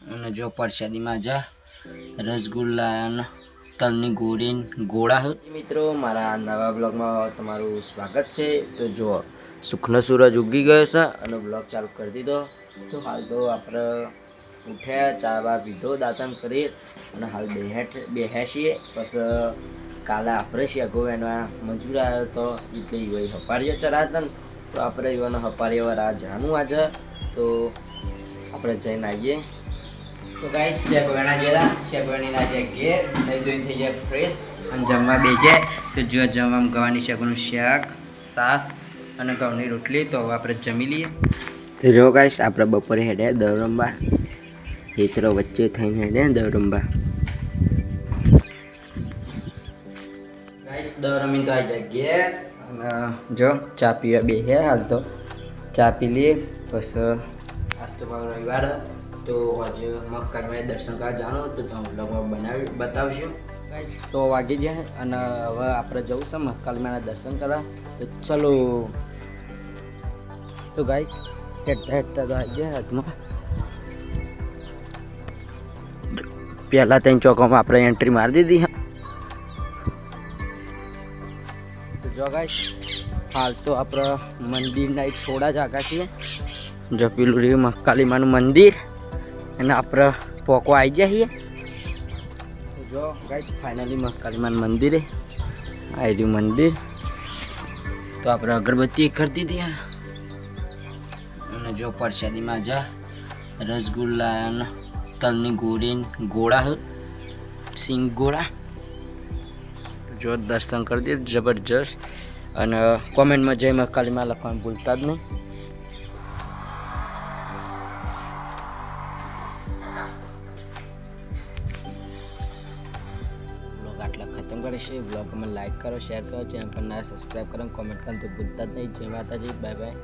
અને જો પ્રસાદીમાં જા રસગુલ્લા અને તલની ગોળી ગોળા. મિત્રો મારા નવા બ્લોગમાં તમારું સ્વાગત છે. તો જો સુખનો સૂરજ ઉગી ગયો છે અને બ્લોગ ચાલુ કરી દીધો. તો હાલ તો આપણે ઉઠ્યા, ચા બા પીધો, દાંતણ કરી અને હાલ બેહ્યા છીએ. પછી કાલે આપણે શેગો એના મજૂર આવ્યો તો એટલે એ હપારીઓ ચડાવતા ને, તો આપણે એવાના હપારીઓ આ જાણું આજે. તો આપણે જઈને આવીએ. તો ગાઈસ શેગવાના ગયેલા, શેગવાની આજે ઘેર નહીં ધોઈને થઈ જાય ફ્રેશ અને જમવા બેસે. તો જો જમવામાં ગવાની શેગવાનું શાક, છાશ અને ઘઉંની રોટલી. તો હવે આપણે જમી લઈએ. તો જો ગાઈસ આપણે બપોરે હેડ્યા દળ રમવા, ખેતરો વચ્ચે થઈને હેડ્યા દળ રમવા. ગાઈસ દળ રમી તો આવી જાય ઘેર અને જો ચા પીવા બેસ્યા. હાલ તો ચા પી લઈએ. પછી આજ તો રવિવાર તો આજે મગકાળીમાં દર્શન કરવા જવાનું તો તમે બ્લોગમાં બતાવશું. ગાઈસ 100 વાગી જાય અને હવે આપણે જવું છે મગકાળીમાંના દર્શન કરવા. તો ચલો. તો ગાઈસ હેડતા હેડતા તો આવી જાય હાથમાં. પહેલાં ત્રણ ચોકોમાં આપણે એન્ટ્રી મારી દીધી. તો જો ગાઈસ હાલ તો આપણે મંદિરના થોડા જ આગા છીએ. જો પેલું રહ્યું મહાકાલીમાનું મંદિર અને આપણે પોકો આવી ગયા છીએ. તો જો ગાઈસ ફાઇનલી મહાકાલીમાનું મંદિરે આવી રહ્યું મંદિર. તો આપણે અગરબત્તી કરી દીધી અને જો પ્રસાદીમાં જા રસગુલ્લા અને તલની ગોળી ગોળા સિંગ ગોળા. જો દર્શન કરી દે જબરજસ્ત. અને કોમેન્ટમાં જય મહાકાલીમાં લખવાનું ભૂલતા જ નહીં. બ્લોગ આટલા ખતમ કરીશું. બ્લોગ અમે લાઈક કરો, શેર કરો, ચેનલ પર ના સબસ્ક્રાઈબ કરો, કોમેન્ટ કરો તો ભૂલતા જ નહીં. જય માતાજી, બાય બાય.